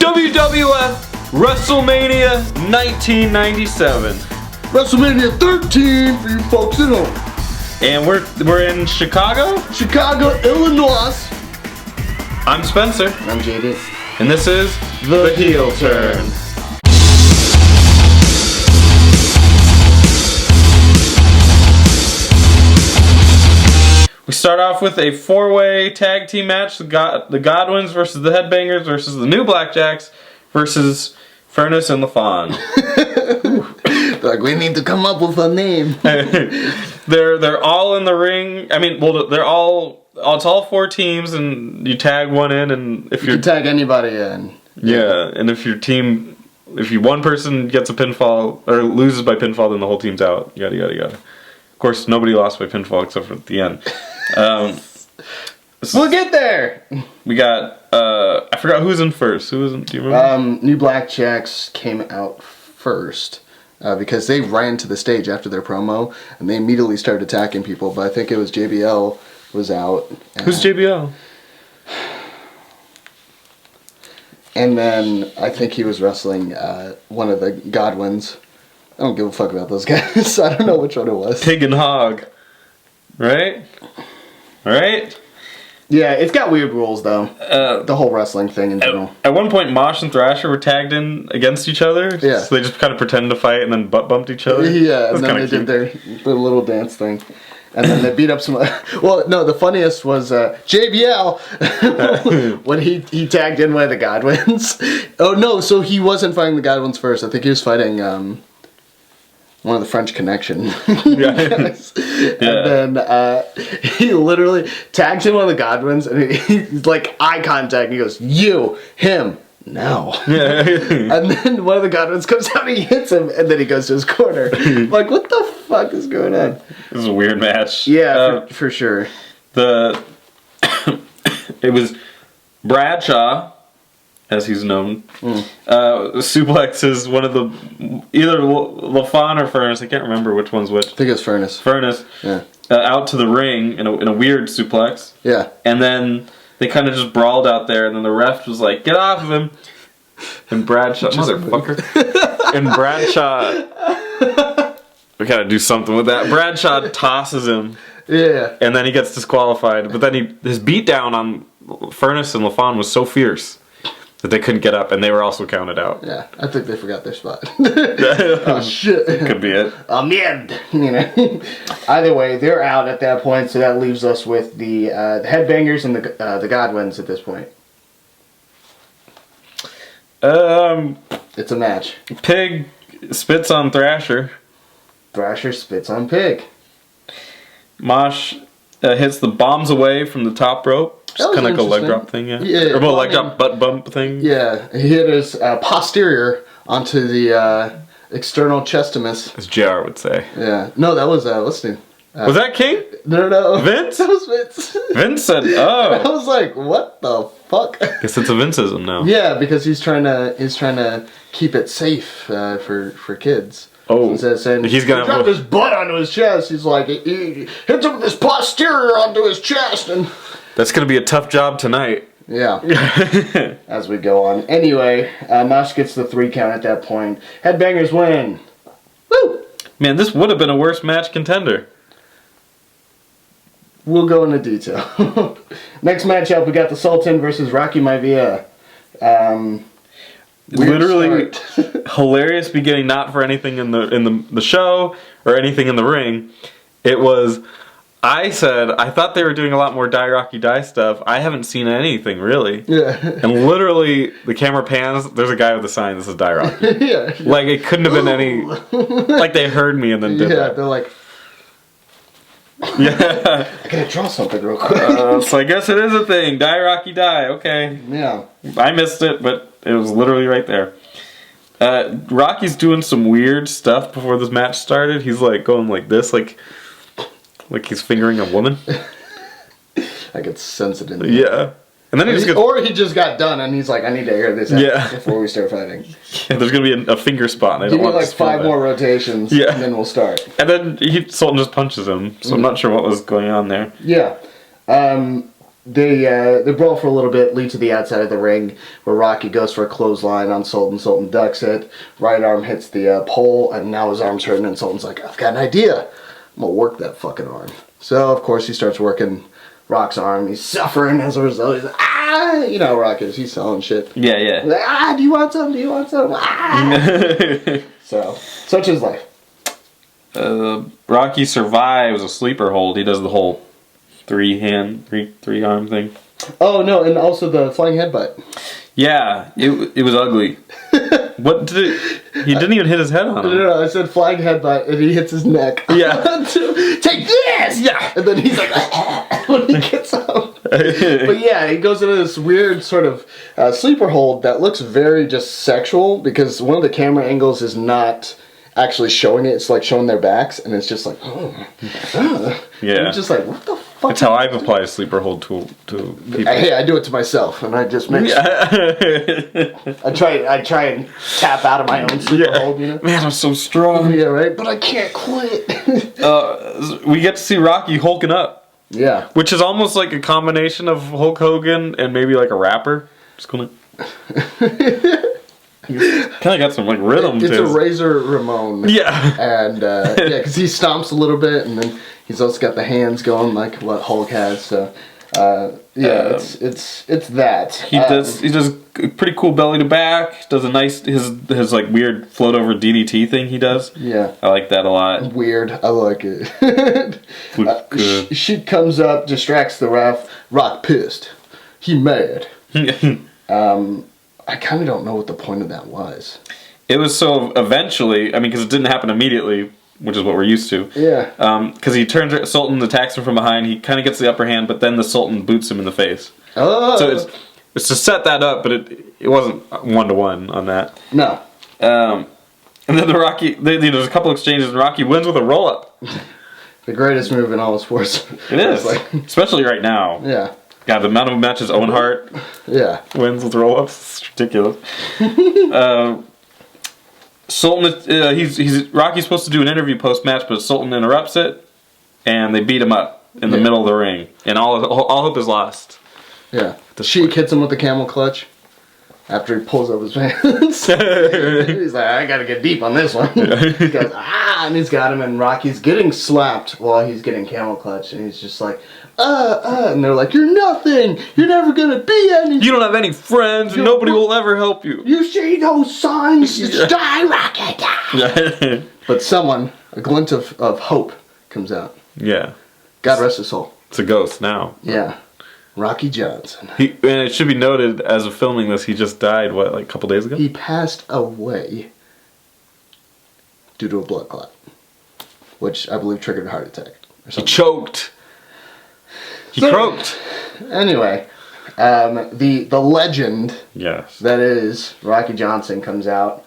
WWF Wrestlemania 1997. Wrestlemania 13 for you folks at home. And we're in Chicago? Chicago, Illinois. I'm Spencer. And I'm JD. And this is The Heel Turn. We start off with a four-way tag team match. The Godwins versus the Headbangers versus the New Blackjacks versus Furnace and LaFawn. Like, we need to come up with a name. They're all in the ring. I mean, well, it's all four teams, and you tag one in, and if you can tag anybody in. Yeah, and if one person gets a pinfall or loses by pinfall, then the whole team's out. Yada yada yada. Of course, nobody lost by pinfall except for at the end. We'll get there. We got I forgot who was in first. Who was in? Do you remember? New Blackjacks came out first because they ran to the stage after their promo and they immediately started attacking people. But I think it was JBL was out. Who's JBL? And then I think he was wrestling one of the Godwins. I don't give a fuck about those guys. I don't know which one it was. Pig and Hog. Right? Right? Yeah, it's got weird rules, though. The whole wrestling thing in general. At one point, Mosh and Thrasher were tagged in against each other. Yeah. So they just kind of pretended to fight and then butt bumped each other. Yeah, and then they did their little dance thing. And then they beat up some... Well, no, the funniest was JBL when he tagged in one of the Godwins. Oh, no, so he wasn't fighting the Godwins first. I think he was fighting... one of the French Connection guys. And then he literally tags in one of the Godwins and he's like eye contact and he goes, you, him, no. And then one of the Godwins comes out and he hits him and then he goes to his corner. Like, what the fuck is going on? This is a weird match. Yeah, for sure. It was Bradshaw, as he's known, suplexes one of the either LaFawn or Furnace. I can't remember which one's which. I think it's Furnace. Yeah. Out to the ring in a weird suplex. Yeah. And then they kind of just brawled out there, and then the ref was like, "Get off of him!" And Bradshaw, motherfucker. And Bradshaw, we gotta do something with that. Bradshaw tosses him. Yeah. And then he gets disqualified. But then his beatdown on Furnace and LaFawn was so fierce that they couldn't get up, and they were also counted out. Yeah, I think they forgot their spot. Oh, shit. Could be it. Mierda. You know. Either way, they're out at that point, so that leaves us with the Headbangers and the Godwins at this point. It's a match. Pig spits on Thrasher. Thrasher spits on Pig. Mosh hits the bombs away from the top rope. Just kind of like a leg drop thing, yeah? Or a leg drop butt bump thing. Yeah, he hit his posterior onto the external chestimus. As JR would say. Yeah. No, that was, was that King? No. Vince? That was Vince. Vince said, oh. I was like, what the fuck? Guess it's a Vinceism now. Yeah, because he's trying to keep it safe for kids. Oh, and he's gonna drop his butt onto his chest. He's like, he hits him with his posterior onto his chest, and that's gonna be a tough job tonight. Yeah. As we go on. Anyway, Mosh gets the 3 count at that point. Headbangers win. Woo! Man, this would have been a worse match contender. We'll go into detail. Next matchup, we got the Sultan versus Rocky Maivia. Literally hilarious beginning, not for anything in the show or anything in the ring. It was, I thought they were doing a lot more Die Rocky Die stuff. I haven't seen anything really. Yeah. And literally the camera pans, there's a guy with a sign that says Die Rocky. Yeah. Like it couldn't have been any, like they heard me and then did that. Yeah, they're like, yeah. I gotta draw something real quick. So I guess it is a thing. Die Rocky Die, okay. Yeah. I missed it, but it was literally right there. Rocky's doing some weird stuff before this match started. He's like going like this, like he's fingering a woman. I could sense it in there. Yeah. And then he just got done and he's like, I need to air this out before we start fighting. Yeah, there's gonna be a finger spot. And Give me like 5 more rotations, and then we'll start. And then Sultan just punches him, so I'm not sure what was going on there. Yeah. They brawl for a little bit, lead to the outside of the ring, where Rocky goes for a clothesline on Sultan. Sultan ducks it. Right arm hits the pole, and now his arm's hurting, and Sultan's like, I've got an idea. I'm going to work that fucking arm. So, of course, he starts working Rock's arm. He's suffering as a result. He's like, ah! You know how Rock is. He's selling shit. Yeah, yeah. He's like, ah, do you want some? Do you want some? Ah! So, such is life. Rocky survives a sleeper hold. He does the whole three arm thing. Oh, no, and also the flying headbutt. Yeah, it was ugly. What did it... He didn't even hit his head on him. No, I said flying headbutt, and he hits his neck. Yeah. Take this! Yeah. And then he's like, when he gets up. But yeah, he goes into this weird sort of sleeper hold that looks very just sexual, because one of the camera angles is not actually showing it. It's like showing their backs, and it's just like, Yeah. You're just like, what the fuck? That's how I've applied a sleeper hold to people. Hey, I do it to myself, and I just make I try and tap out of my own sleeper hold, you know? Man, I'm so strong. Yeah, right? But I can't quit. We get to see Rocky hulking up. Yeah. Which is almost like a combination of Hulk Hogan and maybe like a rapper. Just gonna... kind of got some like rhythm It's to a Razor Ramon. Yeah. And yeah, because he stomps a little bit, and then he's also got the hands going like what Hulk has. So yeah, it's that. He does a pretty cool belly to back. Does a nice his like weird float over DDT thing he does. Yeah, I like that a lot. Weird, I like it. She comes up, distracts the ref. Rock pissed. He mad. I kind of don't know what the point of that was. It was so eventually, I mean, because it didn't happen immediately, which is what we're used to. Yeah. Because he turns, Sultan attacks him from behind. He kind of gets the upper hand, but then the Sultan boots him in the face. Oh. So it's to set that up, but it wasn't 1-to-1 on that. No. And then there's a couple exchanges, and Rocky wins with a roll up. The greatest move in all of sports. It is, especially right now. Yeah. God, the amount of matches Owen Hart wins with roll-ups, it's ridiculous. Sultan, Rocky's supposed to do an interview post-match, but Sultan interrupts it, and they beat him up in the middle of the ring, and all hope is lost. Yeah. Sheik hits him with the camel clutch after he pulls up his pants. He's like, I gotta get deep on this one. He goes, and he's got him, and Rocky's getting slapped while he's getting camel clutch, and he's just like, and they're like, you're nothing, you're never gonna be anything. You don't have any friends, and nobody will ever help you. You see those signs? Die, Rocky, die. But a glint of hope comes out. Yeah. God rest his soul. It's a ghost now. Yeah. Rocky Johnson. And it should be noted, as of filming this, he just died, like a couple days ago? He passed away due to a blood clot, which I believe triggered a heart attack. He choked. He croaked. Anyway, the legend that is Rocky Johnson comes out,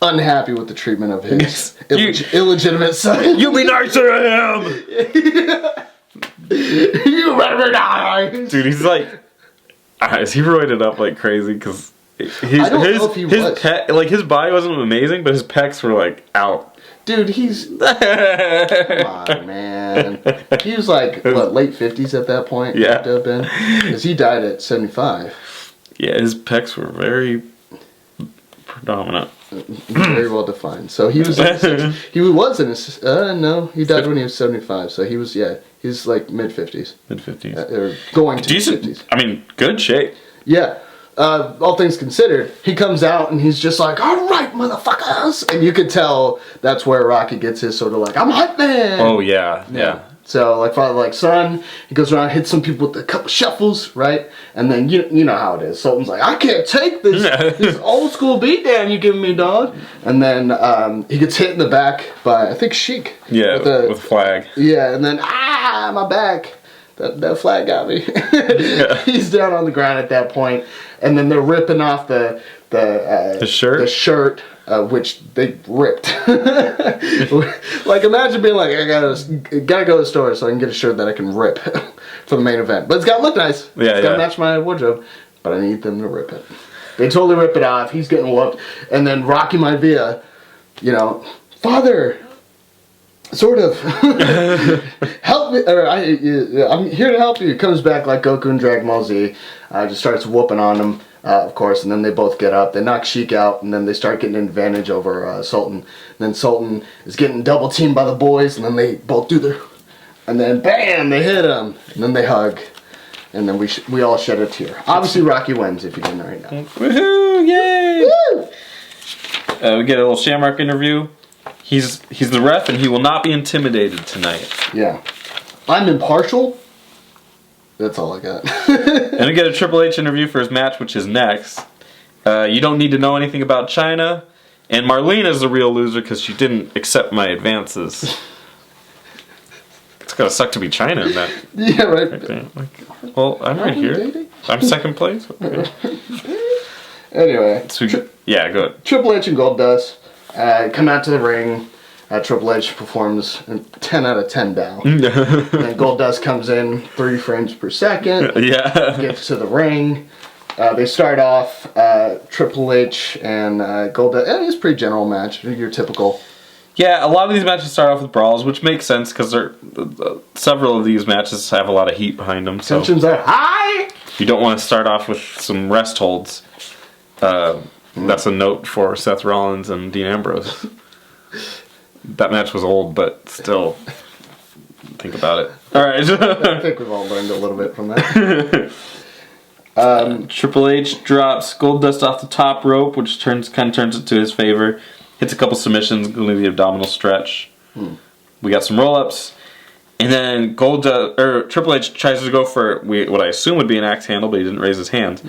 unhappy with the treatment of his illegitimate son. You be nicer to him! You better die! Dude, he's like... is he roided up like crazy? Because I don't know if he was. His body wasn't amazing, but his pecs were like out. Dude, come on, man. He was like, what, late 50s at that point? Yeah. Because he died at 75. Yeah, his pecs were very predominant. Very well defined. So he was he died when he was 75. So he was like mid-50s. Mid-50s. Or going to decent 50s. I mean, good shape. Yeah. All things considered, he comes out and he's just like, all right, motherfuckers. And you could tell that's where Rocky gets his sort of like, I'm hype man. Oh, yeah. So, like father, like son, he goes around, hits some people with a couple shuffles, right? And then, you know how it is. Sultan's like, I can't take this old school beatdown you giving me, dog. And then he gets hit in the back by, I think, Sheik. Yeah, with a flag. Yeah, and then, my back. That flag got me. He's down on the ground at that point, and then they're ripping off the shirt. The shirt, which they ripped. Like, imagine being like, I gotta go to the store so I can get a shirt that I can rip for the main event. But it's gotta look nice. Yeah, it's gotta match my wardrobe. But I need them to rip it. They totally rip it off. He's getting whooped, and then Rocky Maivia, father. Sort of. Help me, or I'm here to help you. Comes back like Goku and Dragon Ball Z. Just starts whooping on him, of course, and then they both get up. They knock Sheik out, and then they start getting an advantage over Sultan. And then Sultan is getting double teamed by the boys, and then they both do their, and then bam, they hit him, and then they hug, and then we all shed a tear. Obviously, Rocky wins if you didn't right now. Woohoo! Yay! Woo! We get a little Shamrock interview. He's the ref, and he will not be intimidated tonight. Yeah. I'm impartial. That's all I got. And we get a Triple H interview for his match, which is next. You don't need to know anything about China. And Marlena's the real loser because she didn't accept my advances. It's gotta suck to be China in that. Yeah, right. Like, well, I'm right here. Dating? I'm second place. Okay. Anyway. Yeah, go ahead. Triple H and Goldust come out to the ring. Triple H performs 10 out of 10 bow. And then Goldust comes in 3 frames per second. Yeah. Gets to the ring. They start off Triple H and Goldust. It's a pretty general match. Your typical. Yeah, a lot of these matches start off with brawls, which makes sense because several of these matches have a lot of heat behind them. So tensions are high. You don't want to start off with some rest holds. That's a note for Seth Rollins and Dean Ambrose. That match was old, but still, think about it. All right. I think we've all learned a little bit from that. Triple H drops Goldust off the top rope, which kind of turns it to his favor. Hits a couple submissions, including the abdominal stretch. We got some roll-ups. And then Triple H tries to go for what I assume would be an axe handle, but he didn't raise his hand.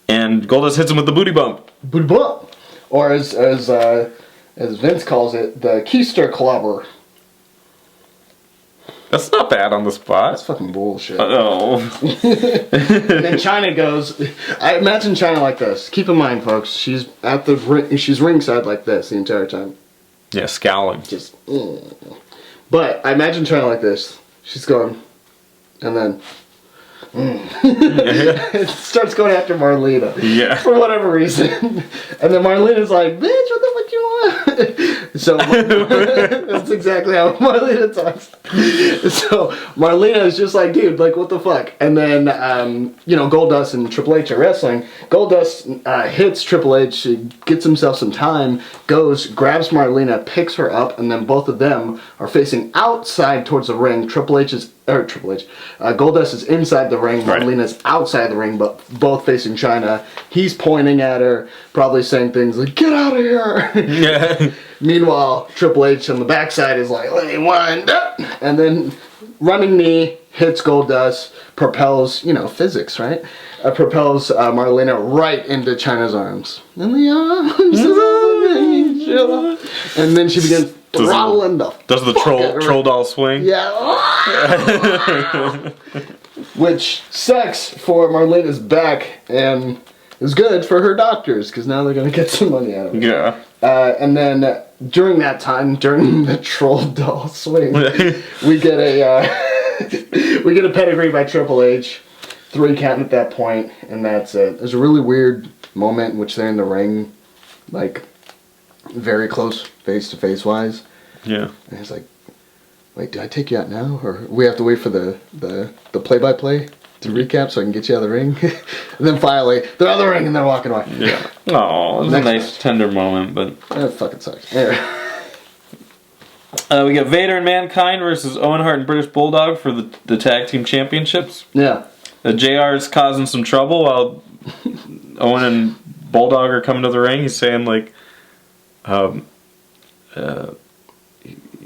And Goldust hits him with the booty bump. Booty bump! Or as Vince calls it, the keister clobber. That's not bad on the spot. That's fucking bullshit. Oh. And then China goes. I imagine China like this. Keep in mind, folks, she's at the ring. She's ringside like this the entire time. Yeah, scowling. Just. But I imagine China like this. She's going, and then. It starts going after Marlena. Yeah. For whatever reason. And then Marlena's like, bitch, what the fuck you want? So that's exactly how Marlena talks. So Marlena is just like, dude, like, what the fuck? And then, Goldust and Triple H are wrestling. Goldust hits Triple H, gets himself some time, goes, grabs Marlena, picks her up, and then both of them are facing outside towards the ring. Goldust is inside the ring, Marlena's outside the ring, but both facing China. He's pointing at her, probably saying things like, get out of here! Yeah. Meanwhile, Triple H on the backside is like, let me wind up! And then, running knee, hits Goldust, propels, physics, right? Propels Marlena right into China's arms. In the arms of an angel. And then she begins throttling the Does the troll doll swing? Yeah. Which sucks for Marlena's back and is good for her doctors because now they're going to get some money out of it. Yeah. And then during that time, during the troll doll swing, we get a pedigree by Triple H. 3 count at that point, and that's it. There's a really weird moment in which they're in the ring, like very close face to face wise. Yeah. And he's like, wait, do I take you out now? Or we have to wait for the play-by-play to recap so I can get you out of the ring? And then finally, they're out of the ring and they're walking away. Yeah. Oh, it was a nice, tender moment, but... That fucking sucks. Anyway. We got Vader and Mankind versus Owen Hart and British Bulldog for the tag team championships. Yeah. JR is causing some trouble while Owen and Bulldog are coming to the ring. He's saying, like...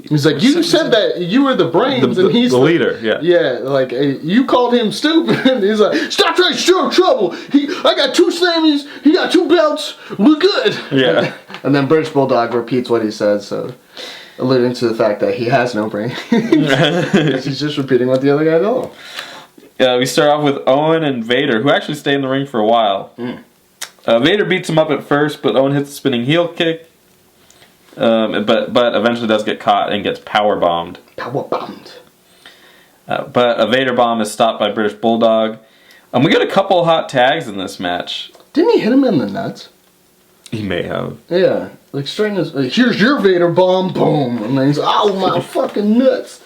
He's like, you said that you were the brains, and he's the leader. Yeah, yeah. Like you called him stupid. He's like, stop trying to stir trouble. I got 2 Sammys. He got 2 belts. We're good. Yeah. And then British Bulldog repeats what he said, so alluding to the fact that he has no brain. He's just repeating what the other guy told him. We start off with Owen and Vader, who actually stay in the ring for a while. Vader beats him up at first, but Owen hits a spinning heel kick. But eventually does get caught and gets power bombed. But a Vader bomb is stopped by British Bulldog. We got a couple hot tags in this match. Didn't he hit him in the nuts? He may have. Yeah, like straighten his. Like, here's your Vader bomb, boom, and then he's oh my fucking nuts.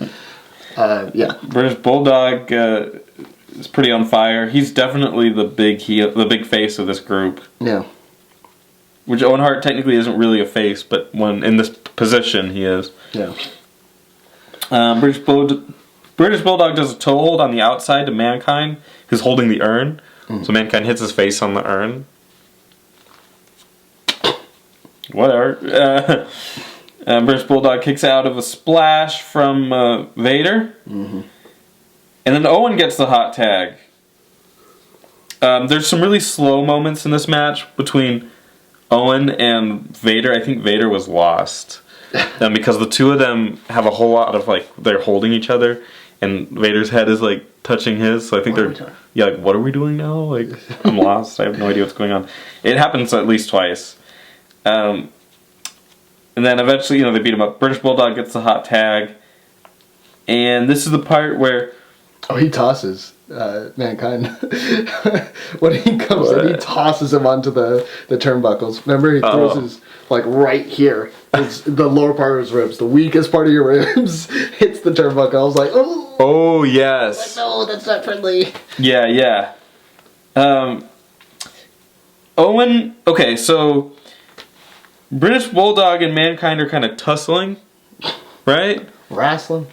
Yeah. British Bulldog is pretty on fire. He's definitely the big face of this group. Yeah. Which Owen Hart technically isn't really a face, but when in this position he is. Yeah. British Bulldog does a toe hold on the outside to Mankind, who's holding the urn. So Mankind hits his face on the urn. Whatever. British Bulldog kicks out of a splash from Vader. And then Owen gets the hot tag. There's some really slow moments in this match between Owen and Vader. I think Vader was lost. Because the two of them have a whole lot of, like, they're holding each other. And Vader's head is, like, touching his. So I think like, what are we doing now? Like, I'm lost. I have no idea what's going on. It happens at least twice. And then eventually, they beat him up. British Bulldog gets the hot tag. And this is the part where... Oh, he tosses Mankind. When he comes in, he tosses him onto the turnbuckles. Remember, he throws his, like, right here. It's the lower part of his ribs. The weakest part of your ribs hits the turnbuckle. I was like, oh. Oh, yes. Like, no, that's not friendly. Yeah. Owen... Okay, so... British Bulldog and Mankind are kind of tussling, right? Wrestling.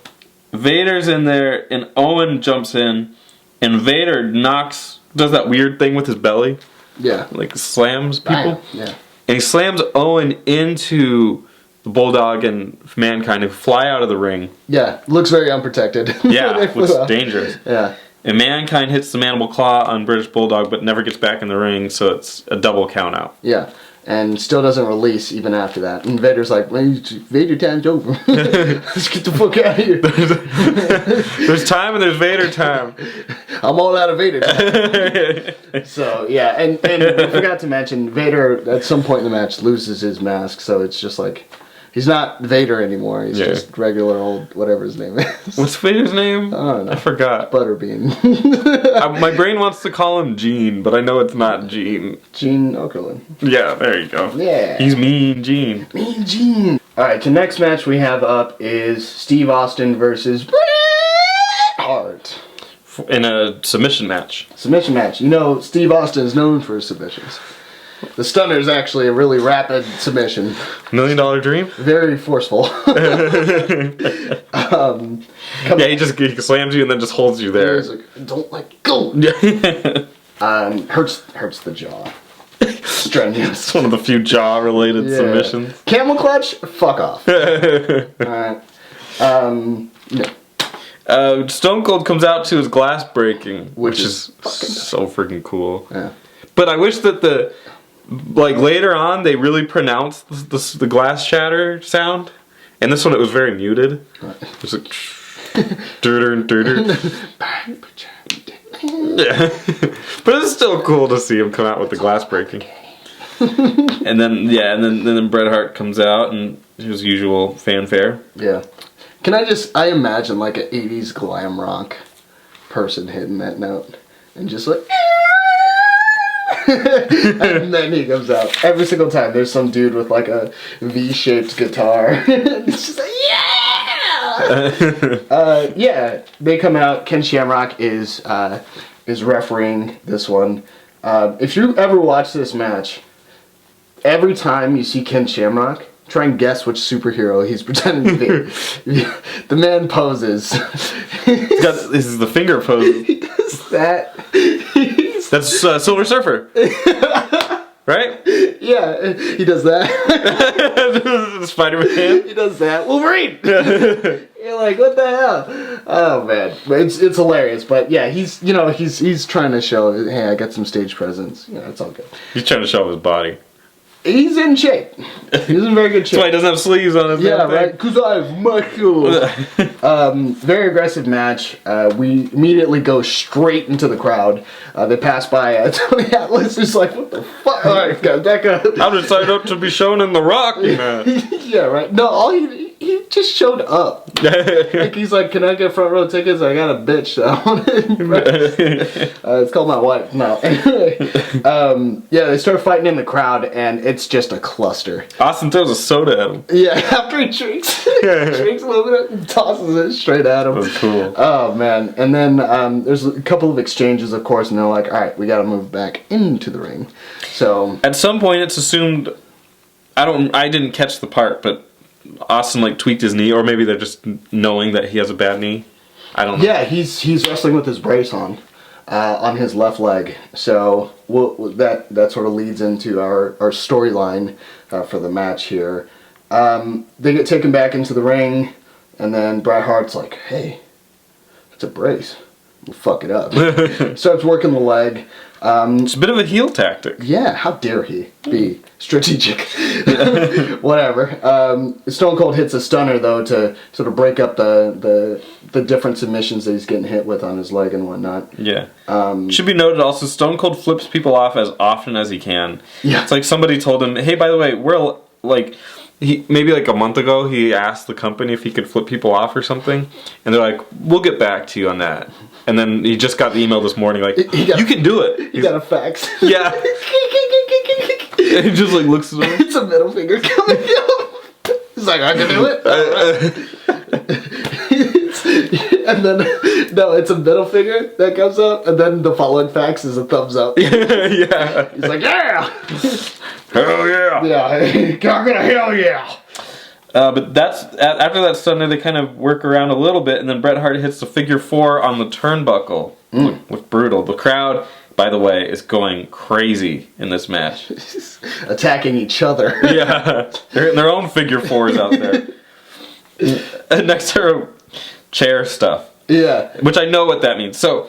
Vader's in there, and Owen jumps in, and Vader does that weird thing with his belly. Yeah. Like, slams people. Yeah. And he slams Owen into the Bulldog and Mankind, who fly out of the ring. Yeah, looks very unprotected. Yeah, looks dangerous. Yeah. And Mankind hits the mandible claw on British Bulldog, but never gets back in the ring, so it's a double count out. Yeah. And still doesn't release even after that. And Vader's like, Vader time's over. Let's get the fuck out of here. There's time and there's Vader time. I'm all out of Vader time. So, yeah. And I forgot to mention, Vader, at some point in the match, loses his mask. So it's just like, he's not Vader anymore. He's just regular old, whatever his name is. What's Vader's name? I don't know. I forgot. Butterbean. My brain wants to call him Gene, but I know it's not Gene. Gene Okerlund. Yeah, there you go. Yeah. He's Mean Gene. Mean Gene. Alright, the next match we have up is Steve Austin versus Bret Hart. In a submission match. Submission match. Steve Austin is known for his submissions. The stunner is actually a really rapid submission. $1 Million Dream? Very forceful. He slams you and then just holds you there. He's like, don't let go. Hurts the jaw. Strenuous. It's one of the few jaw-related submissions. Camel clutch? Fuck off. Alright. No. Stone Cold comes out to his glass breaking, which is so freaking cool. Yeah. But I wish that later on they really pronounced the glass shatter sound. And this one it was very muted. It was like yeah. But it's still cool to see him come out with the glass breaking. and then Bret Hart comes out and his usual fanfare. Yeah. I imagine like an 80s glam rock person hitting that note and just like and then he comes out. Every single time there's some dude with like a V-shaped guitar. It's just like, yeah! They come out. Ken Shamrock is refereeing this one. If you ever watch this match, every time you see Ken Shamrock, try and guess which superhero he's pretending to be. The man poses. This is the finger pose. He does that. That's Silver Surfer. Right? Yeah, he does that. Spider-Man. He does that. Wolverine! You're like, what the hell? Oh, man. It's hilarious. But, yeah, he's trying to show, hey, I got some stage presence. It's all good. He's trying to show off his body. He's in shape. He's in very good shape. That's why he doesn't have sleeves on his Yeah, right? Because I have muscle. Very aggressive match. We immediately go straight into the crowd. They pass by Tony Atlas. Just like, what the fuck? All right, guys, back up. I'm just signed up to be shown in the Rocky match. Yeah, right. No, all he he just showed up. Like he's like, can I get front row tickets? I got a bitch that I want to impress. It's called my wife. No. Anyway, yeah, they start fighting in the crowd, and it's just a cluster. Austin throws a soda at him. Yeah, after he drinks a little bit and tosses it straight at him. That's cool. Oh man! And then there's a couple of exchanges, of course, and they're like, "All right, we got to move back into the ring." So at some point, it's assumed. I didn't catch the part, but Austin like tweaked his knee, or maybe they're just knowing that he has a bad knee. I don't know. Yeah, he's wrestling with his brace on his left leg. So that sort of leads into our storyline for the match here. They get taken back into the ring, and then Bret Hart's like, "Hey, it's a brace. We'll fuck it up." Starts working the leg. It's a bit of a heel tactic. Yeah, how dare he be strategic? Whatever. Stone Cold hits a stunner though to sort of break up the different submissions that he's getting hit with on his leg and whatnot. Yeah. Should be noted also, Stone Cold flips people off as often as he can. Yeah. It's like somebody told him, "Hey, by the way, we're like." Maybe like a month ago, he asked the company if he could flip people off or something, and they're like, "We'll get back to you on that." And then he just got the email this morning, like, "You can do it." He got a fax. Yeah. He just like looks at him. It's a middle finger coming up. He's like, "I can do it." And then no, it's a middle finger that comes up, and then the following fax is a thumbs up. Yeah. He's like, "Yeah." Hell yeah! Yeah, I'm gonna hell yeah! But that's after that stunner, they kind of work around a little bit, and then Bret Hart hits the figure 4 on the turnbuckle. Looked brutal. The crowd, by the way, is going crazy in this match, attacking each other. Yeah, they're in their own figure 4s out there. And next to chair stuff. Yeah, which I know what that means. So.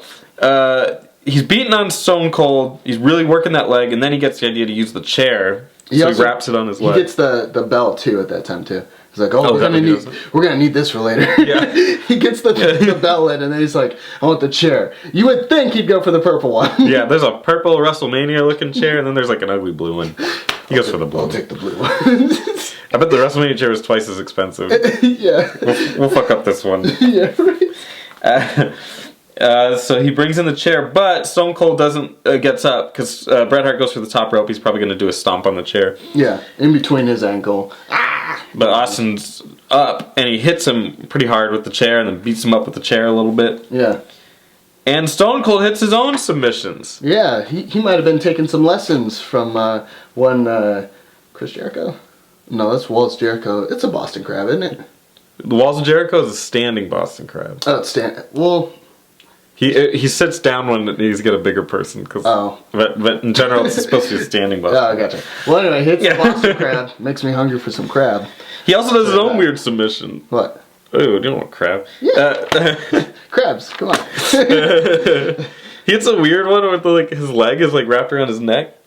He's beating on Stone Cold. He's really working that leg, and then he gets the idea to use the chair. He wraps it on his leg. He gets the belt too at that time too. He's like, we're gonna need this for later. Yeah. He gets the belt in, and then he's like, "I want the chair." You would think he'd go for the purple one. Yeah, there's a purple Wrestlemania looking chair, and then there's like an ugly blue one. He goes for the blue. I'll take the blue one. I bet the Wrestlemania chair is twice as expensive. Yeah. We'll fuck up this one. Yeah. Right. So he brings in the chair, but Stone Cold gets up because Bret Hart goes for the top rope. He's probably going to do a stomp on the chair. Yeah, in between his ankle. But Austin's up, and he hits him pretty hard with the chair, and then beats him up with the chair a little bit. Yeah. And Stone Cold hits his own submissions. Yeah, he might have been taking some lessons from Chris Jericho. No, that's Walls Jericho. It's a Boston Crab, isn't it? The Walls of Jericho is a standing Boston Crab. Oh, it's well... He sits down when he's got a bigger person. But in general, it's supposed to be a standing Boston. Oh, I gotcha. Well, anyway, hits the Boston Crab. Makes me hungry for some crab. He also does his own weird submission. What? Ooh, you don't want crab. Yeah. Crabs, come on. He hits a weird one where his leg is wrapped around his neck.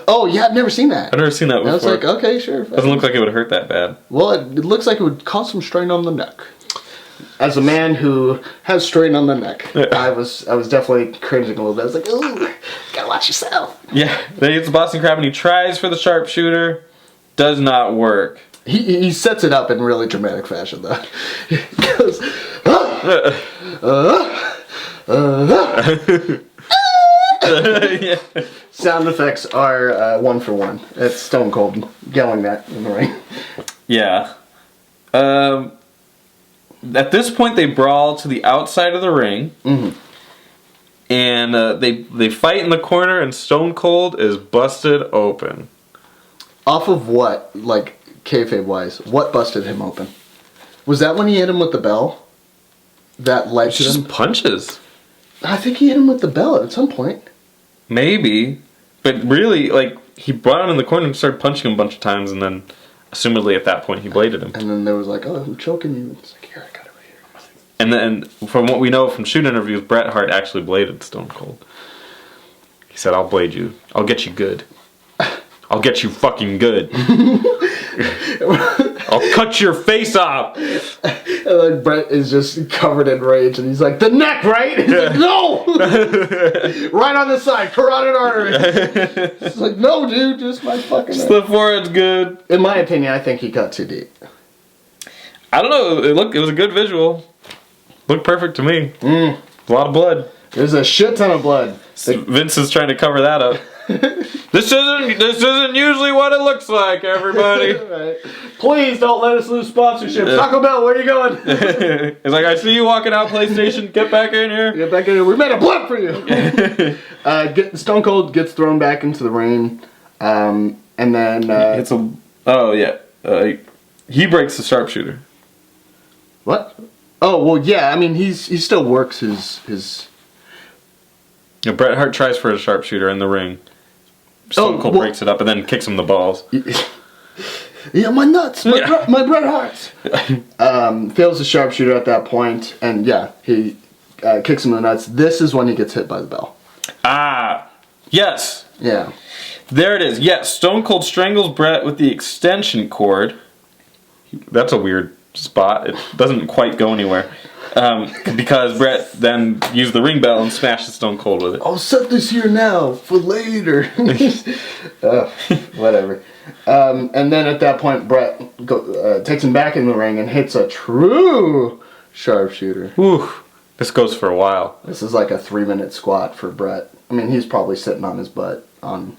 Oh, yeah, I've never seen that. I've never seen that before. I was like, okay, sure. Doesn't look like it would hurt that bad. Well, it looks like it would cause some strain on the neck. As a man who has strain on the neck, I was definitely cringing a little bit. I was like, ooh, gotta watch yourself. Yeah, then he hits the Boston Crab and he tries for the sharpshooter. Does not work. He sets it up in really dramatic fashion, though. He goes, Yeah. Sound effects are 1 for 1. It's Stone Cold yelling that in the ring. Yeah. At this point, they brawl to the outside of the ring, and they fight in the corner, and Stone Cold is busted open. Off of what, like kayfabe wise? What busted him open? Was that when he hit him with the bell? That led to him? Just punches. I think he hit him with the bell at some point. Maybe, but really, he brought him in the corner and started punching him a bunch of times, and then, assumedly at that point, he bladed him. And then there was like, "Oh, I'm choking you." It's like, "Here, I got it right here." And then, from what we know from shoot interviews, Bret Hart actually bladed Stone Cold. He said, "I'll blade you. I'll get you good. I'll get you fucking good. I'll cut your face off." And like Bret is just covered in rage, and he's like, "The neck, right?" He's like, "No, right on the side, carotid artery." It's like, "No, dude, just my fucking neck." The forehead's good. In my opinion, I think he cut too deep. I don't know. It was a good visual. Looked perfect to me. A lot of blood. There's a shit ton of blood. Vince is trying to cover that up. This isn't usually what it looks like, everybody. Right. Please don't let us lose sponsorship. Taco Bell, where are you going? It's like, I see you walking out, PlayStation. Get back in here. Get back in here. We made a blood for you. Stone Cold gets thrown back into the ring, and then It's a. Oh yeah. He breaks the sharpshooter. what? Oh well, yeah. I mean, he still works his. Yeah, Bret Hart tries for a sharpshooter in the ring. Stone Cold breaks it up and then kicks him the balls. Yeah, my nuts, my Bret Hart. Fails the sharpshooter at that point, and yeah, he kicks him in the nuts. This is when he gets hit by the bell. Ah, yes. Yeah. There it is. Yes, Stone Cold strangles Bret with the extension cord. That's a weird spot. It doesn't quite go anywhere. Because Bret then used the ring bell and smashed the Stone Cold with it. I'll set this here now for later. Whatever. And then at that point, Bret takes him back in the ring and hits a true sharpshooter. Whew. This goes for a while. This is like a 3-minute squat for Bret. I mean, he's probably sitting on his butt, on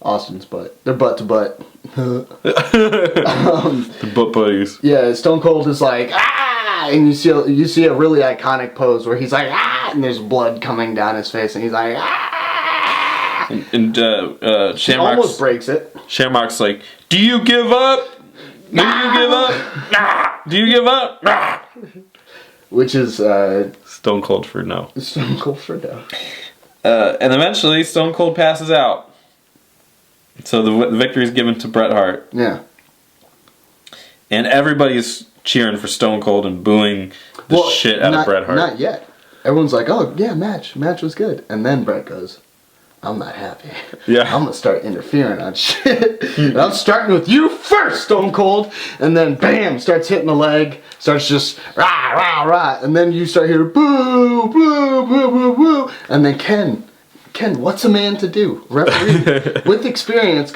Austin's butt. They're butt to butt. The butt buddies. Yeah, Stone Cold is like, ah! And you see a really iconic pose where he's like, ah! And there's blood coming down his face, and he's like, ah! And He almost breaks it. Shamrock's like, do you give up? Do you give up? Do you give up? Which is Stone Cold for no. Stone Cold for no. And eventually Stone Cold passes out. So the victory is given to Bret Hart. Yeah. And everybody's cheering for Stone Cold and booing the shit out of Bret Hart. Not yet. Everyone's like, oh, yeah, match was good. And then Bret goes, I'm not happy. Yeah. I'm going to start interfering on shit. And I'm starting with you first, Stone Cold. And then, bam, starts hitting the leg. Starts just, rah, rah, rah. And then you start hearing, boo, boo, boo, boo, boo. And then Ken, what's a man to do? Referee with experience.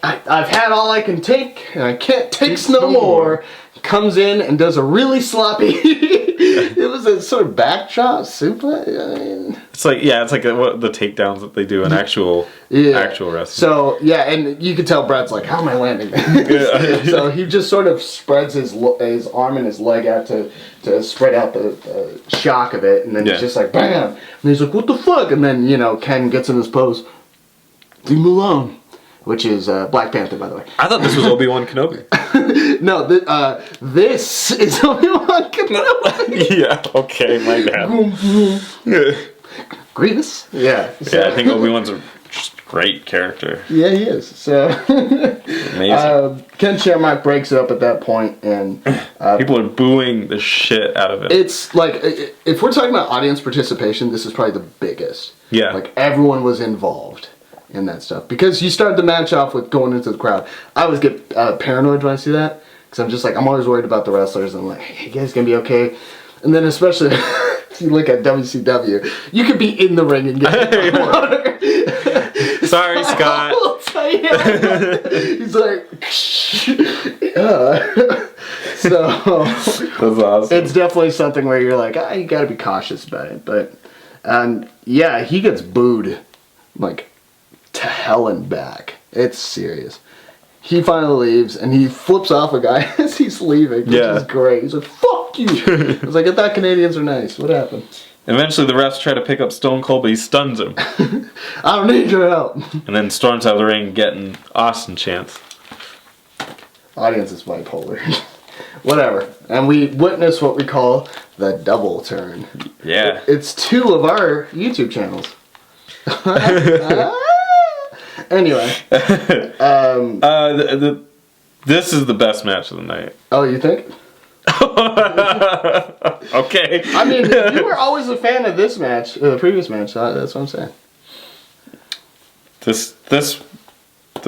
I've had all I can take, and I can't take no more. Comes in and does a really sloppy. It was a sort of backdrop suplex. I mean, it's like the takedowns that they do in actual wrestling. So yeah, and you can tell Brad's like, how am I landing? So he just sort of spreads his arm and his leg out to spread out the shock of it, and then he's just like bam, and he's like, what the fuck? And then Ken gets in his pose. Leave him alone. Which is Black Panther, by the way. I thought this was Obi-Wan Kenobi. No, this is Obi-Wan Kenobi. Yeah, okay, my bad. Grievous? Yeah. So. Yeah, I think Obi-Wan's a great character. Yeah, he is. So amazing. Ken Shamrock breaks it up at that point, and people are booing the shit out of it. It's like, if we're talking about audience participation, this is probably the biggest. Yeah. Like, everyone was involved in that stuff, because you start the match off with going into the crowd. I always get paranoid when I see that, because I'm just like, I'm always worried about the wrestlers, and I'm like, hey, you guys gonna be okay? And then especially if you look at WCW, you could be in the ring and get hit by water. Sorry, Scott. I'll tell you. He's like, so that's awesome. It's definitely something where you're like, you gotta be cautious about it. But yeah, he gets booed like to hell and back. It's serious. He finally leaves, and he flips off a guy as he's leaving, which is great. He's like, fuck you! I was like, I thought Canadians are nice. What happened? Eventually, the refs try to pick up Stone Cold, but he stuns him. I don't need your help. And then storms out of the ring, getting Austin chants. Audience is bipolar. Whatever. And we witness what we call the double turn. Yeah. It's 2 of our YouTube channels. Anyway, this is the best match of the night. Oh, you think? Okay. I mean, you were always a fan of this match, the previous match. That's what I'm saying. This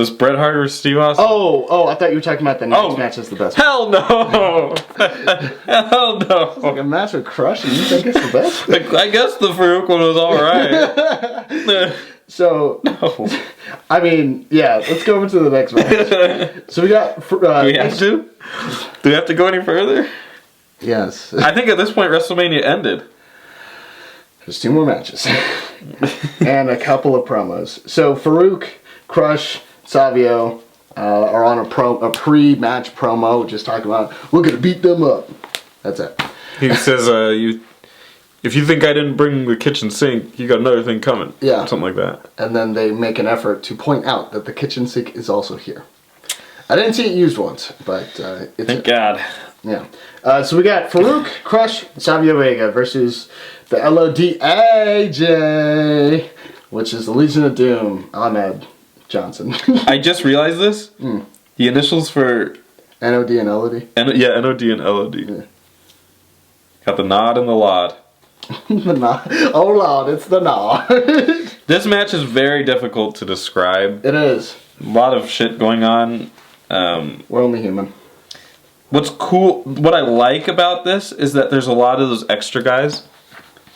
Bret Hart or Steve Austin? Oh! I thought you were talking about the next match is the best. Hell no! Hell no! It's like a match with Crush, and you think it's the best? I guess the Farouk one was all right. So, No. I mean, yeah, let's go over to the next match. So we got... Do we have to? Do we have to go any further? Yes. I think at this point WrestleMania ended. There's 2 more matches. And a couple of promos. So Farouk, Crush, Savio are on a pre-match promo, just talking about, we're going to beat them up. That's it. He says, if you think I didn't bring the kitchen sink, you got another thing coming. Yeah. Something like that. And then they make an effort to point out that the kitchen sink is also here. I didn't see it used once, but it's... Thank God. Yeah. So we got Farouk, Crush, Savio Vega versus the LODAJ, which is the Legion of Doom, Ahmed Johnson. I just realized this. The initials for... NOD and LOD? Yeah, NOD and LOD. Yeah. Got the nod and the lod. The nod. Oh Lord, it's the nod. This match is very difficult to describe. It is. A lot of shit going on. We're only human. What's cool, what I like about this is that there's a lot of those extra guys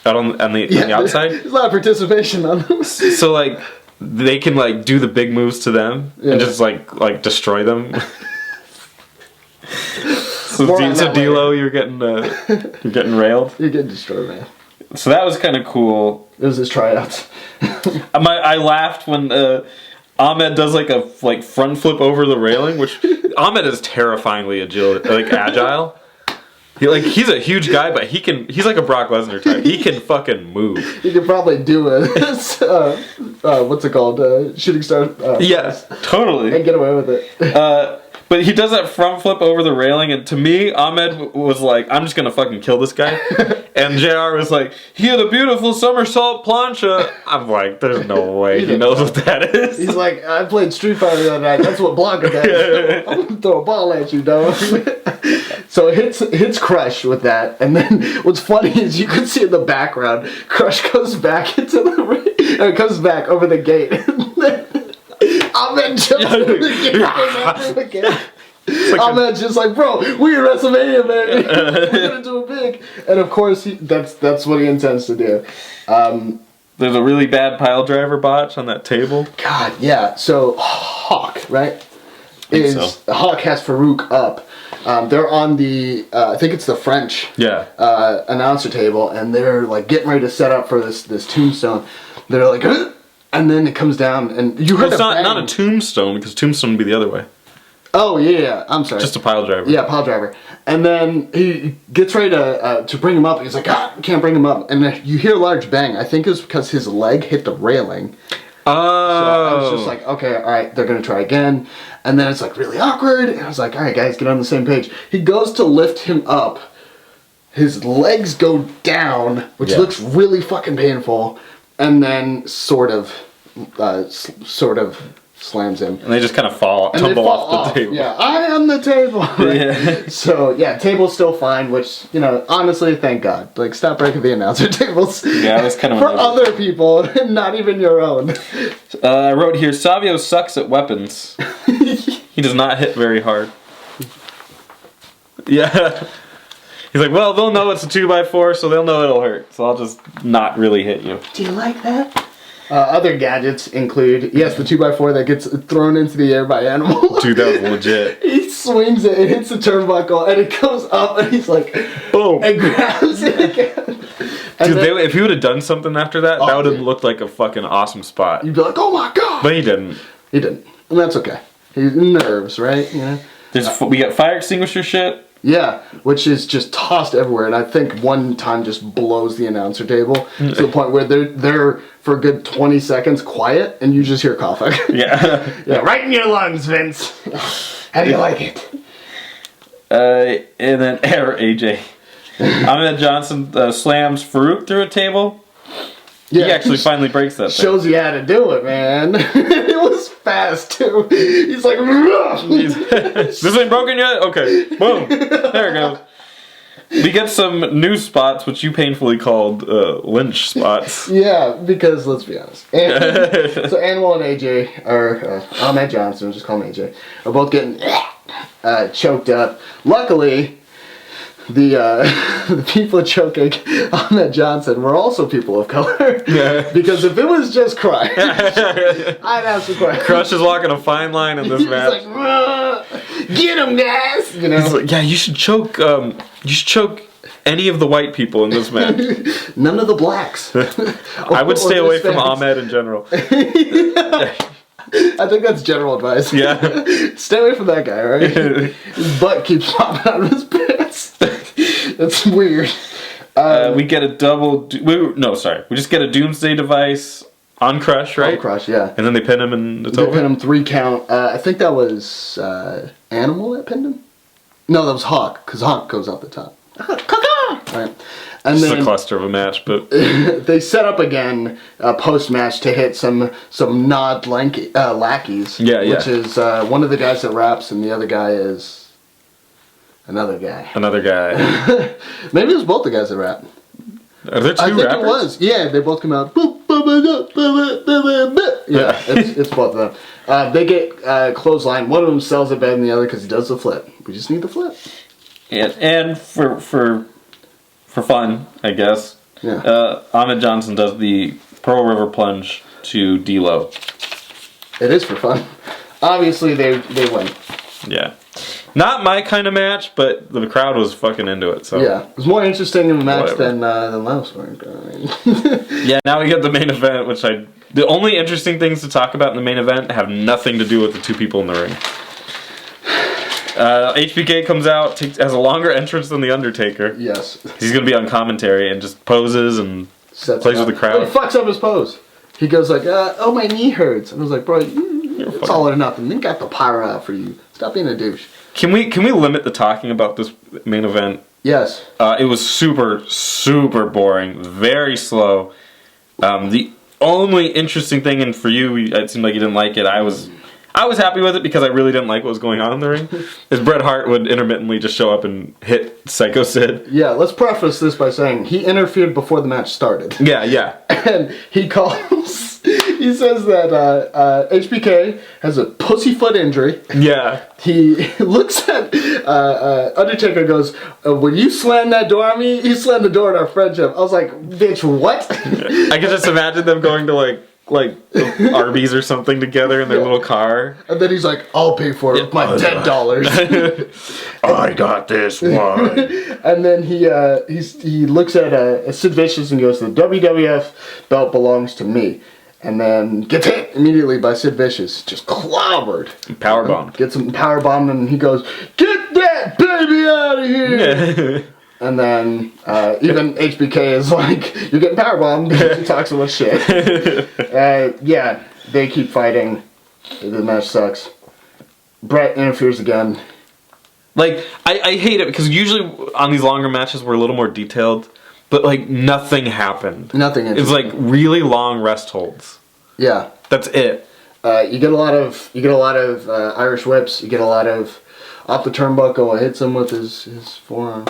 out on the outside. There's a lot of participation on them. So like they can like do the big moves to them and just like destroy them. So D'Lo, you're getting railed. You're getting destroyed, man. So that was kind of cool. It was his tryouts. I laughed when Ahmed does like a front flip over the railing, which Ahmed is terrifyingly agile. He's a huge guy, but he's like a Brock Lesnar type. He can fucking move. He could probably do it. What's it called? Shooting star. Yeah, totally. And get away with it. But he does that front flip over the railing, and to me, Ahmed was like, I'm just gonna fucking kill this guy. And JR was like, he had a beautiful somersault plancha. I'm like, there's no way he knows what that is. He's like, I played Street Fighter the other night. That's what Blanca does. I'm gonna throw a ball at you, dog. So it hits Crush with that, and then what's funny is you can see in the background, Crush goes back into the ring, or comes back over the gate. Ahmed jumps over the gate. Ahmed's just like, bro, we're at WrestleMania, baby. We're gonna do it big. And of course, that's what he intends to do. There's a really bad pile driver botch on that table. God, yeah. So Hawk, right? Hawk has Farouk up. They're on the I think it's the French announcer table, and they're like getting ready to set up for this tombstone. They're like, and then it comes down, and you heard it's not a tombstone, because tombstone would be the other way. Oh yeah, I'm sorry. Just a pile driver. Yeah, pile driver. And then he gets ready to bring him up. And he's like, can't bring him up. And then you hear a large bang. I think it's because his leg hit the railing. Oh. So I was just like, okay, all right, they're gonna try again. And then it's like really awkward. And I was like, all right, guys, get on the same page. He goes to lift him up. His legs go down, which looks really fucking painful. And then sort of slams him. And they just kind of tumble off the table. Yeah, I am the table. Yeah. So, yeah, table's still fine, which, honestly, thank God. Like, stop breaking the announcer tables. Yeah, that's kind of... For other people, not even your own. I wrote here, Savio sucks at weapons. He does not hit very hard. Yeah. He's like, well, they'll know it's a 2x4, so they'll know it'll hurt. So I'll just not really hit you. Do you like that? Other gadgets include, yes, the 2x4 that gets thrown into the air by Animal. Dude, that was legit. He swings it, hits the turnbuckle, and it goes up, and he's like, boom, and grabs it again. Dude, if he would have done something after that, that would have looked like a fucking awesome spot. You'd be like, oh my God. But he didn't. He didn't. And that's okay. He's nerves, right? We got fire extinguisher shit. Yeah, which is just tossed everywhere, and I think one time just blows the announcer table to the point where they're for a good 20 seconds quiet, and you just hear coughing. Yeah. Yeah, right in your lungs, Vince. How do you like it? And then AJ. Ahmed Johnson slams Farouk through a table. Yeah, he actually finally breaks that thing. Shows you how to do it, man. It was fast, too. He's like... This ain't broken yet? Okay. Boom. There it goes. We get some new spots, which you painfully called lynch spots. Yeah, because, let's be honest. So Animal and AJ, or Ahmed Johnson, we'll just call him AJ, are both getting choked up. Luckily... the people choking Ahmed Johnson were also people of color. Yeah. Because if it was just Crush, I'd have some questions. Crush is walking a fine line in this match. He's like, get him, guys! You know? He's like, yeah, you should choke any of the white people in this match. None of the blacks. I would stay away from Ahmed in general. I think that's general advice. Yeah. Stay away from that guy, right? His butt keeps popping out of his pants. That's weird. We get a we just get a Doomsday device on Crush, right? On Crush, yeah. And then they pin him and it's They over? pin him 3 count. I think that was Animal that pinned him? No, that was Hawk, because Hawk goes out the top. Right. And It's then a cluster of a match, but they set up again post-match to hit some lackeys. Yeah, yeah. Which is one of the guys that raps and the other guy is another guy. another guy. Maybe it was both the guys that rap. Are there two I think rappers? it was. Yeah, they both come out. Yeah, it's both of them. They get clothesline. One of them sells it better than the other because he does the flip. We just need the flip. And for fun, I guess. Yeah. Ahmed Johnson does the Pearl River Plunge to D'Lo. It is for fun. Obviously, they win. Yeah. Not my kind of match, but the crowd was fucking into it. So Yeah, it was more interesting in the match Whatever. than last one. Yeah, now we get the main event, which the only interesting things to talk about in the main event have nothing to do with the two people in the ring. HBK comes out, has a longer entrance than The Undertaker. Yes. He's going to be on commentary and just poses and plays with the crowd. But he fucks up his pose. He goes like, oh, my knee hurts. And I was like, bro, it's all or nothing. They got the pyro out for you. Stop being a douche. Can we limit the talking about this main event? Yes. It was super, super boring. Very slow. The only interesting thing, and for you, it seemed like you didn't like it. I was happy with it because I really didn't like what was going on in the ring. Is Bret Hart would intermittently just show up and hit Psycho Sid. Yeah, let's preface this by saying he interfered before the match started. Yeah. And he says that HBK has a pussyfoot injury. Yeah. He looks at Undertaker and goes, when you slammed that door on me, you slammed the door in our friendship. I was like, bitch, what? I could just imagine them going to like Arby's or something together in their little car. And then he's like, I'll pay for it with my $10. I got this one. And then he looks at Sid Vicious and goes, the WWF belt belongs to me. And then gets hit immediately by Sid Vicious. Just clobbered. Powerbombed. Gets him powerbombed and he goes, get that baby out of here! And then even HBK is like, you're getting powerbombed because he talks so much shit. Yeah, they keep fighting. The match sucks. Bret interferes again. Like, I hate it because usually on these longer matches we're a little more detailed, but like nothing happened. Nothing It's like really long rest holds. Yeah. That's it. You get a lot of Irish whips. You get a lot of off the turnbuckle. Hits him with his forearm.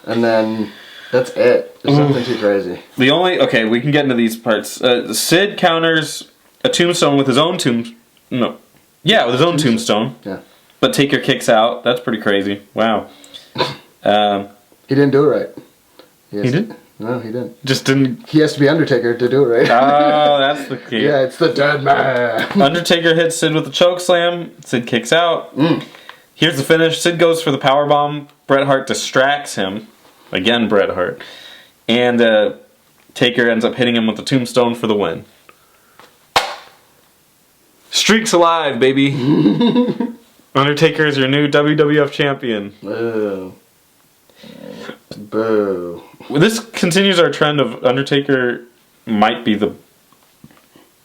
And then that's it. There's nothing too crazy. We can get into these parts. Sid counters a tombstone with his own tombstone. With his own tombstone. Yeah. But Taker kicks out. That's pretty crazy. Wow. He didn't do it right. He did? No, he didn't. Just didn't. He has to be Undertaker to do it right. Oh, that's the key. Yeah, it's the dead man. Undertaker hits Sid with a choke slam. Sid kicks out. Here's the finish. Sid goes for the powerbomb. Bret Hart distracts him. Again, Bret Hart. And Taker ends up hitting him with the tombstone for the win. Streak's alive, baby. Undertaker is your new WWF champion. Boo. Boo. This continues our trend of Undertaker might be the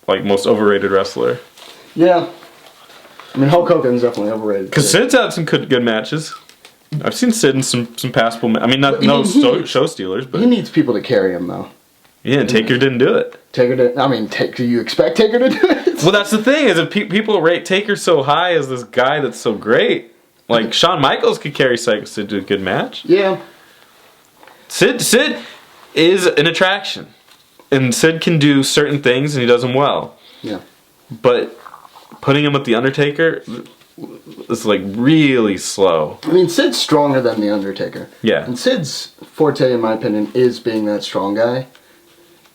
most overrated wrestler. Yeah. I mean, Hulk Hogan's definitely overrated. Because Sid's had some good matches. I've seen Sid in some passable. Show stealers, but he needs people to carry him though. Yeah, and Taker didn't do it. Do you expect Taker to do it? Well, that's the thing is that people rate Taker so high as this guy that's so great. Like Shawn Michaels could carry Sid to a good match. Yeah. Sid is an attraction, and Sid can do certain things, and he does them well. Yeah. But putting him with the Undertaker, was like really slow. I mean, Sid's stronger than The Undertaker. Yeah. And Sid's forte, in my opinion, is being that strong guy.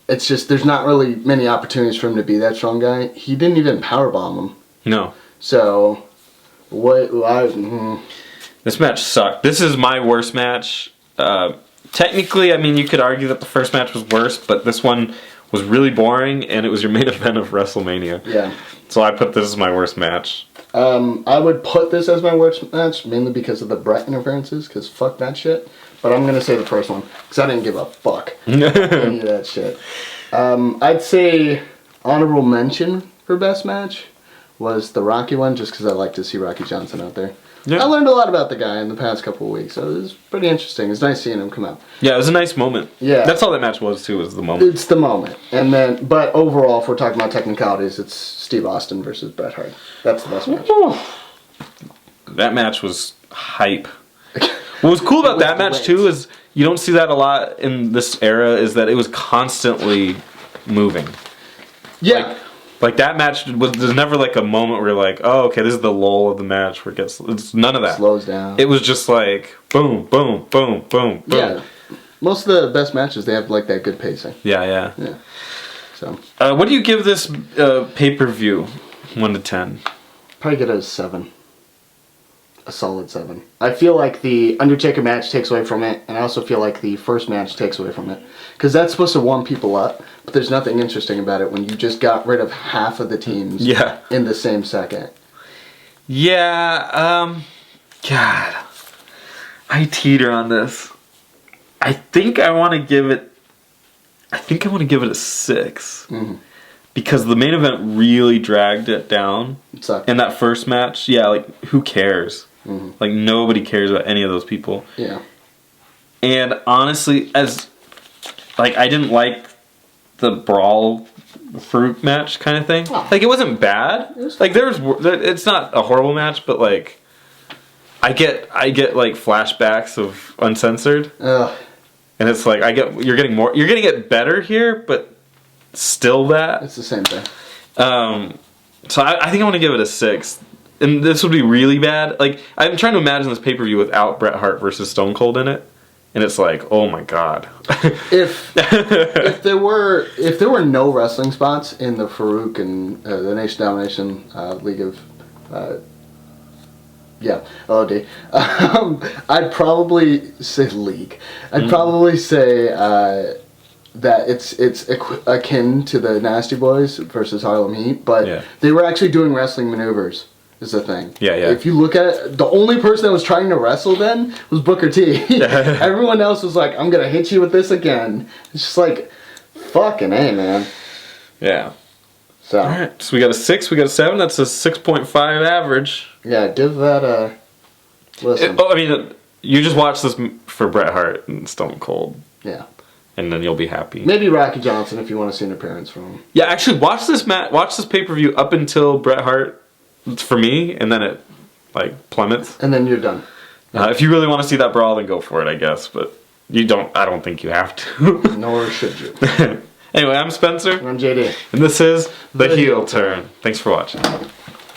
It's just, there's not really many opportunities for him to be that strong guy. He didn't even powerbomb him. No. So, This match sucked. This is my worst match. Technically, I mean, you could argue that the first match was worse, but this one was really boring, and it was your main event of WrestleMania. Yeah. So I put this as my worst match. I would put this as my worst match, mainly because of the Brett interferences, because fuck that shit. But I'm going to say the first one, because I didn't give a fuck any of that shit. I'd say honorable mention for best match was the Rocky one, just because I like to see Rocky Johnson out there. Yeah. I learned a lot about the guy in the past couple of weeks, so it was pretty interesting. It's nice seeing him come out. Yeah, it was a nice moment. Yeah. That's all that match was, too, was the moment. It's the moment. And then, but overall, if we're talking about technicalities, it's Steve Austin versus Bret Hart. That's the best match. That match was hype. What was cool about that match, too, is you don't see that a lot in this era, is that it was constantly moving. Yeah. Like that match, there's never like a moment where you're like, oh, okay, this is the lull of the match where it's none of that. Slows down. It was just like, boom, boom, boom, boom, boom. Yeah. Most of the best matches, they have like that good pacing. Yeah. So. What do you give this pay-per-view, 1 to 10? Probably get it a 7. A solid 7. I feel like the Undertaker match takes away from it, and I also feel like the first match takes away from it. Because that's supposed to warm people up, but there's nothing interesting about it when you just got rid of half of the teams in the same second. Yeah, God. I teeter on this. I think I want to give it a 6. Mm-hmm. Because the main event really dragged it down. It sucked. In that first match, yeah, like, who cares? Mm-hmm. Like, nobody cares about any of those people. Yeah. And honestly, I didn't like the Brawl Farouk match kind of thing. Oh. Like, it wasn't bad. It's not a horrible match, but, like, I get like, flashbacks of Uncensored. Ugh. And it's like, you're getting it better here, but still that. It's the same thing. So I think I want to give it a 6. And this would be really bad. Like, I'm trying to imagine this pay-per-view without Bret Hart versus Stone Cold in it. And it's like, oh my god. If there were no wrestling spots in the Farouk and the Nation Domination League of LOD, I'd probably say league. I'd probably say that it's akin to the Nasty Boys versus Harlem Heat, but they were actually doing wrestling maneuvers. Is the thing. Yeah. If you look at it, the only person that was trying to wrestle then was Booker T. Everyone else was like, I'm gonna hit you with this again. It's just like, fucking A, man. Yeah. So. Alright, so we got a 6, we got a 7, that's a 6.5 average. Yeah, give that a listen. You just watch this for Bret Hart and Stone Cold. Yeah. And then you'll be happy. Maybe Rocky Johnson if you want to see an appearance from him. Yeah, actually watch this pay-per-view up until Bret Hart for me, and then it like plummets. And then you're done. Yeah. If you really want to see that brawl, then go for it, I guess. But I don't think you have to. Nor should you. Anyway, I'm Spencer. And I'm JD. And this is The Heel Turn. Thanks for watching.